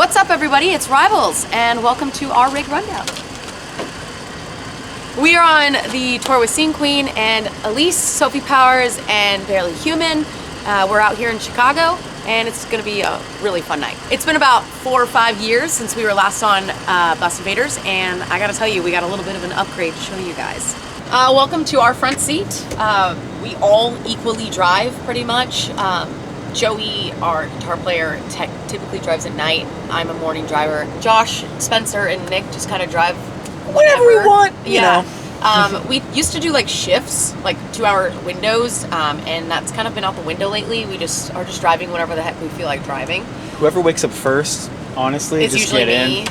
What's up, everybody? It's Rivals, and welcome to our rig rundown. We are on the tour with Scene Queen and Ellise, Sophie Powers, and Barely Human. We're out here in Chicago, and it's going to be a really fun night. It's been about 4 or 5 years since we were last on Bus Invaders, and I got to tell you, we got a little bit of an upgrade to show you guys. Welcome to our front seat. We all equally drive, pretty much. Joey, our guitar player, typically drives at night. I'm a morning driver. Josh, Spencer, and Nick just kind of drive whenever we want. Yeah. We used to do like shifts, like 2-hour windows, and that's kind of been out the window lately. We just are just driving whenever the heck we feel like driving. Whoever wakes up first, honestly, it's just usually get me. in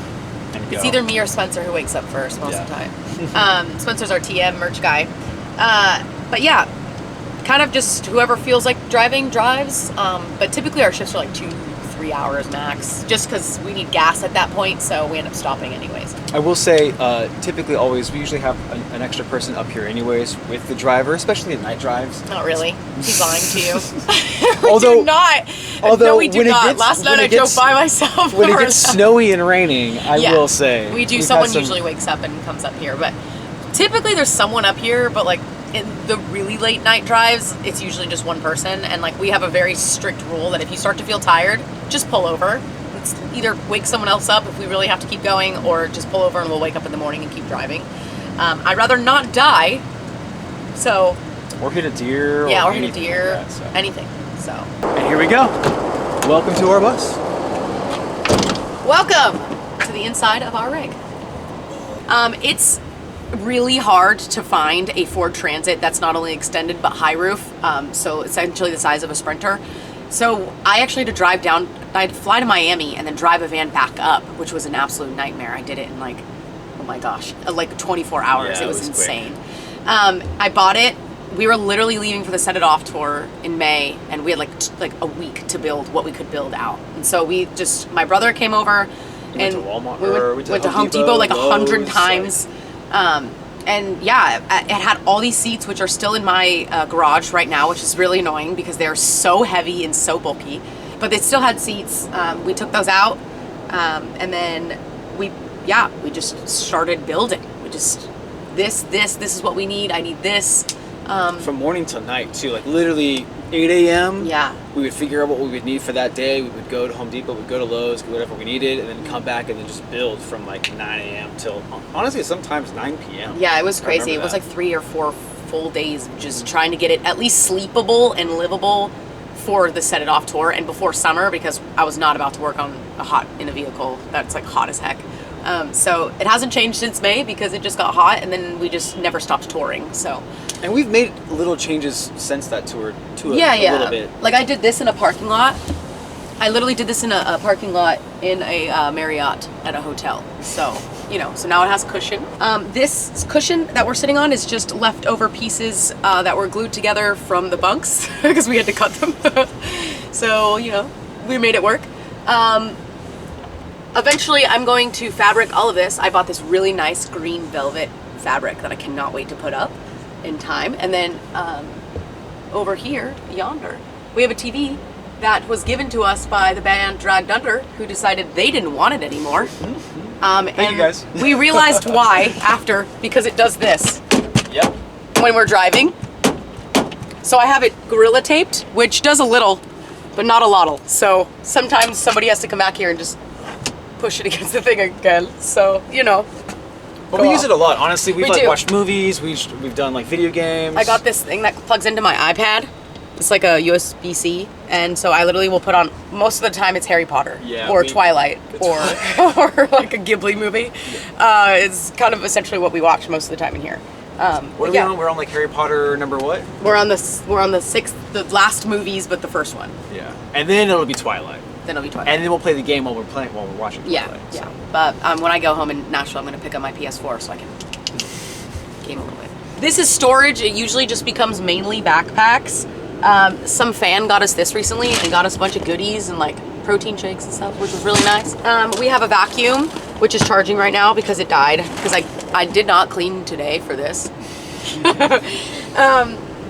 and go. It's either me or Spencer who wakes up first most of the time. Spencer's our TM merch guy. But yeah, kind of just whoever feels like driving drives. But typically our shifts are like 2-3 hours max, just because we need gas at that point, so we end up stopping anyways. I will say, typically always, we usually have an extra person up here anyways with the driver, especially at night drives. Not really. He's lying to you. We Although, do not. No, we do not. Last night I drove by myself. When it gets snowy and raining, I will say. We do. Someone usually wakes up and comes up here, but typically there's someone up here, but like in the really late night drives, it's usually just one person, and like we have a very strict rule that if you start to feel tired, just pull over. It's either wake someone else up if we really have to keep going, or just pull over and we'll wake up in the morning and keep driving. I'd rather not die, so. Or hit a deer. Yeah, or hit a deer, like that, so. anything, so. And here we go. Welcome to our bus. Welcome to the inside of our rig. It's really hard to find a Ford Transit that's not only extended but high roof, so essentially the size of a Sprinter. So I actually had to drive down, I had to fly to Miami and then drive a van back up, which was an absolute nightmare. I did it in like, oh my gosh, like 24 hours. Yeah, it was insane. I bought it. We were literally leaving for the Set It Off tour in May, and we had like a week to build what we could build out. And so we just, my brother came over, and went to Walmart, we went to Home Depot like 100 times. And yeah, it had all these seats, which are still in my garage right now, which is really annoying because they're so heavy and so bulky, but they still had seats. We took those out, and then we just started building. We just, this is what we need. I need this. From morning till night too, like literally 8 a.m. Yeah. We would figure out what we would need for that day. We would go to Home Depot, we'd go to Lowe's, get whatever we needed, and then come back and then just build from like 9 a.m. till, honestly, sometimes 9 p.m. Yeah, it was crazy. It was like 3 or 4 full days of just trying to get it at least sleepable and livable for the Set It Off tour and before summer, because I was not about to work on in a vehicle that's like hot as heck. So it hasn't changed since May because it just got hot, and then we just never stopped touring. So. And we've made little changes since that tour too. A little bit. Like I did this in a parking lot. I literally did this in a parking lot in a Marriott at a hotel. So, you know, so now it has cushion. This cushion that we're sitting on is just leftover pieces that were glued together from the bunks because we had to cut them. So, you know, we made it work. Eventually, I'm going to fabric all of this. I bought this really nice green velvet fabric that I cannot wait to put up in time. And then over here, yonder, we have a TV that was given to us by the band Dragged Under, who decided they didn't want it anymore. Thank you guys. We realized why after, because it does this. Yep. When we're driving. So I have it gorilla taped, which does a little, but not a lot. So sometimes somebody has to come back here and just push it against the thing again. So, you know. But we use it a lot, honestly. We've like do. watched movies, we've done like video games. I got this thing that plugs into my iPad. It's like a USB-C, and so I literally will put on, most of the time it's Harry Potter, or Twilight, or like a Ghibli movie. It's kind of essentially what we watch most of the time in here. What are we on? We're on like Harry Potter number what? We're on the 6th, the last movies, but the first one. Yeah, and then it'll be Twilight. Then it'll be Twilight. And then we'll play the game while we're watching Twilight. Yeah, so. yeah. But when I go home in Nashville, I'm going to pick up my PS4 so I can game a little bit. This is storage. It usually just becomes mainly backpacks. Some fan got us this recently and got us a bunch of goodies and like protein shakes and stuff, which was really nice. We have a vacuum, which is charging right now because it died, because I did not clean today for this.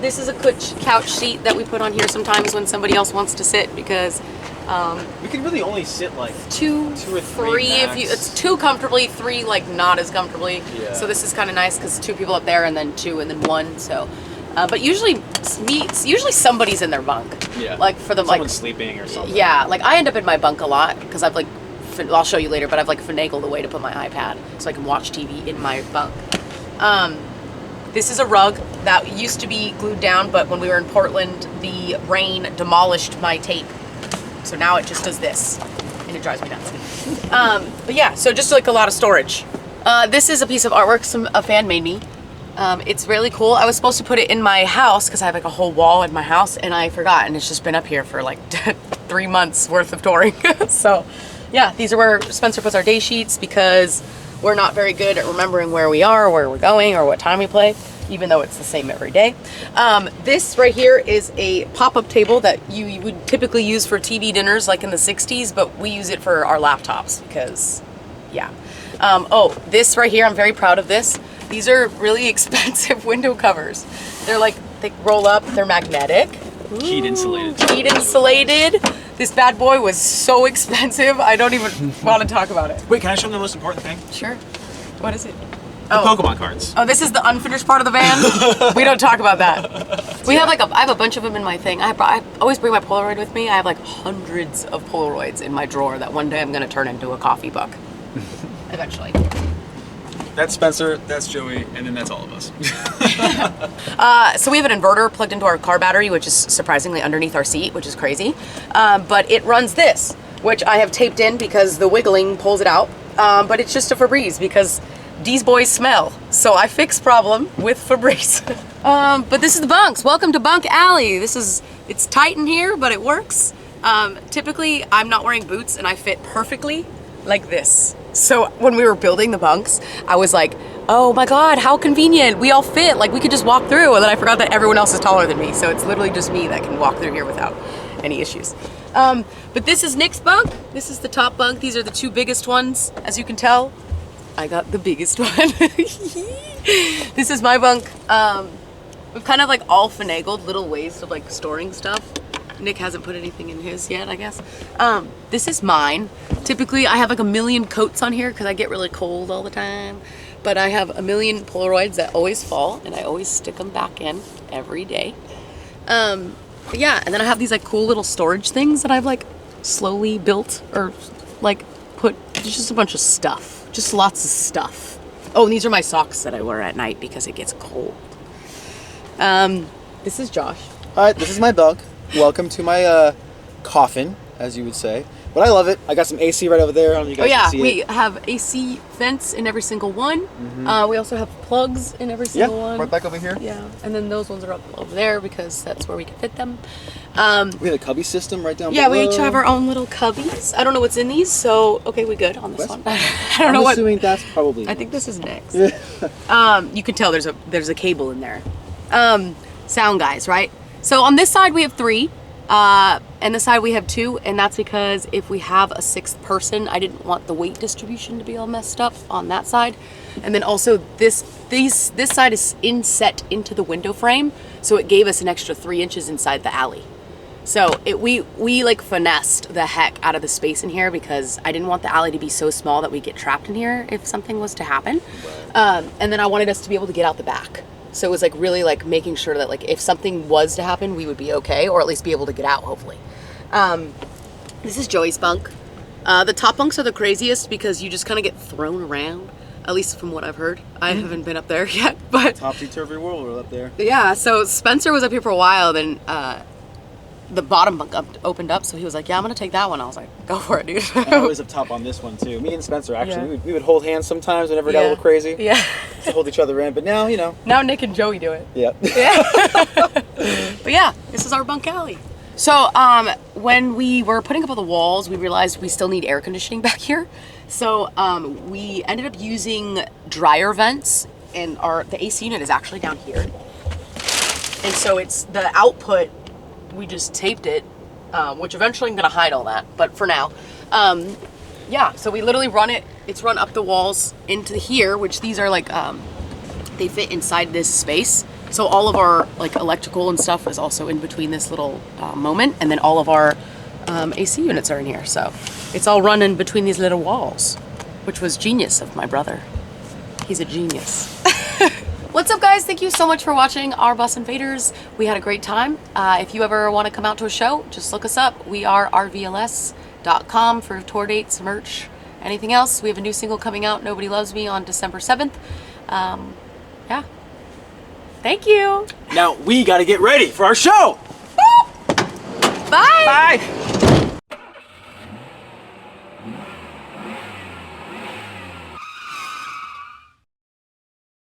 This is a couch seat that we put on here sometimes when somebody else wants to sit, because We can really only sit like two or three if you. It's 2 comfortably, 3 like not as comfortably. Yeah. So this is kind of nice because 2 people up there and then 2 and then 1. So, but usually somebody's in their bunk. Yeah. Like for the someone's sleeping or something. Yeah, like I end up in my bunk a lot because I've like, I'll show you later, but I've like finagled a way to put my iPad so I can watch TV in my bunk. This is a rug that used to be glued down, but when we were in Portland, the rain demolished my tape. So now it just does this, and it drives me nuts. But yeah, so just like a lot of storage. This is a piece of artwork a fan made me. It's really cool. I was supposed to put it in my house because I have like a whole wall in my house, and I forgot, and it's just been up here for like 3 months worth of touring. So yeah, these are where Spencer puts our day sheets because we're not very good at remembering where we are, where we're going, or what time we play, even though it's the same every day. This right here is a pop-up table that you would typically use for TV dinners like in the 60s, but we use it for our laptops because, yeah. Oh, this right here, I'm very proud of this. These are really expensive window covers. They're like, they roll up, they're magnetic. Heat insulated. Heat insulated. This bad boy was so expensive, I don't even want to talk about it. Wait, can I show them the most important thing? Sure. What is it? The Pokemon cards. Oh, this is the unfinished part of the van? We don't talk about that. I have a bunch of them in my thing. I always bring my Polaroid with me. I have like hundreds of Polaroids in my drawer that one day I'm gonna turn into a coffee book. Eventually. That's Spencer, that's Joey, and then that's all of us. So we have an inverter plugged into our car battery, which is surprisingly underneath our seat, which is crazy. But it runs this, which I have taped in because the wiggling pulls it out. But it's just a Febreze because these boys smell. So I fix problem with Febreze. But this is the Bunks. Welcome to Bunk Alley. It's tight in here, but it works. Typically, I'm not wearing boots and I fit perfectly like this. So when we were building the bunks, I was like, oh my God, how convenient. We all fit, like we could just walk through. And then I forgot that everyone else is taller than me. So it's literally just me that can walk through here without any issues. But this is Nick's bunk. This is the top bunk. These are the 2 biggest ones. As you can tell, I got the biggest one. This is my bunk. We've kind of like all finagled little ways of like storing stuff. Nick hasn't put anything in his yet, I guess. This is mine. Typically, I have like a million coats on here because I get really cold all the time. But I have a million Polaroids that always fall, and I always stick them back in every day. But yeah, and then I have these like cool little storage things that I've like slowly built or like put. It's just a bunch of stuff, just lots of stuff. Oh, and these are my socks that I wear at night because it gets cold. This is Josh. All right, this is my bunk. Welcome to my coffin, as you would say. But I love it. I got some AC right over there. I don't know if you guys can see we it. have AC vents in every single one. We also have plugs in every single one. Right back over here. Yeah, and then those ones are up over there because that's where we can fit them. We have a cubby system right down below. Yeah, we each have our own little cubbies. I don't know what's in these, so okay, we good on this one. I don't know I'm what. assuming that's probably. I think this is next. You can tell there's a cable in there. Sound guys, right? So on this side we have 3. And this side we have 2, and that's because if we have a 6th person, I didn't want the weight distribution to be all messed up on that side. And then also this side is inset into the window frame, so it gave us an extra 3 inches inside the alley. So we like finessed the heck out of the space in here because I didn't want the alley to be so small that we get trapped in here if something was to happen. And then I wanted us to be able to get out the back. So it was like really like making sure that like if something was to happen, we would be okay, or at least be able to get out, hopefully. This is Joey's bunk. The top bunks are the craziest because you just kind of get thrown around, at least from what I've heard. I haven't been up there yet, but Topsy-turvy world up there. yeah, so Spencer was up here for a while, then the bottom bunk opened up, so he was like, yeah, I'm gonna take that one. I was like, go for it, dude. I was up top on this one too. Me and Spencer actually, Yeah. we would hold hands sometimes whenever it got a little crazy. Yeah. To hold each other in, but now, you know. Now Nick and Joey do it. Yeah. But yeah, this is our bunk alley. So when we were putting up all the walls, we realized we still need air conditioning back here. So we ended up using dryer vents, and the AC unit is actually down here. And so it's the output, we just taped it, which eventually I'm gonna hide all that, but for now. Yeah, so we literally run it, it's run up the walls into here, which these are like, they fit inside this space. So all of our like electrical and stuff is also in between this little moment, and then all of our AC units are in here, so it's all running between these little walls, which was genius of my brother. He's a genius. What's up, guys? Thank you so much for watching our bus Invaders. We had a great time. If you ever want to come out to a show, just look us up. We are rvls.com for tour dates, merch, anything else. We have a new single coming out, Nobody Loves Me, on December 7th. Yeah. Thank you. Now we got to get ready for our show. Bye. Bye.